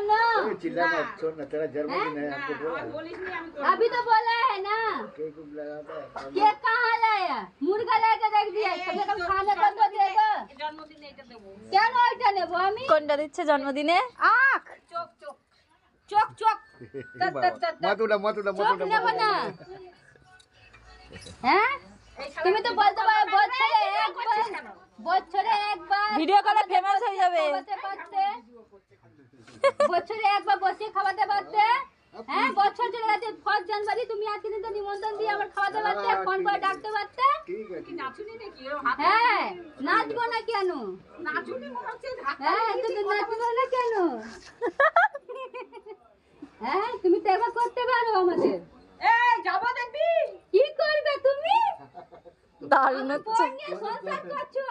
ना चिल्ला मत, छोड़ ना, तेरा जन्मदिन है हमको बोला। अभी तो बोला है ना। केक लगाता है केक कहाँ लाया? मुर्गा लेके रख दिया। कभी कभी खाना कब देगा? क्या नोटा नेबो আমি? কোনটা দিচ্ছে জন্মদিনে? आँख चोक चोक मत उड़ा मत उड़ा मत चोक उड़ा नेबो ना। हैं? তুমি তো বলতে পারো বছরে একবার ভিডিও কলে ফেমাস হয়ে যাবে। খাওয়াতে পারতে। বছরে একবার বসে খাওয়াতে পারতে। হ্যাঁ বছর চলে গেছে 1 জানুয়ারি তুমি আজকে দিন তো নিমন্ত্রণ দিয়ে আবার খাওয়াতে পারতে, ফোন করে ডাকতে পারতে। ठीक है হ্যাঁ নাচবো না কেন? হ্যাঁ তুমি নাচবো না কেন? হ্যাঁ তুমি তো একবার করতে পারো আমাদের। কি করবে তুমি? দারুণ হচ্ছে। ফোন নিয়ে সংসার করছো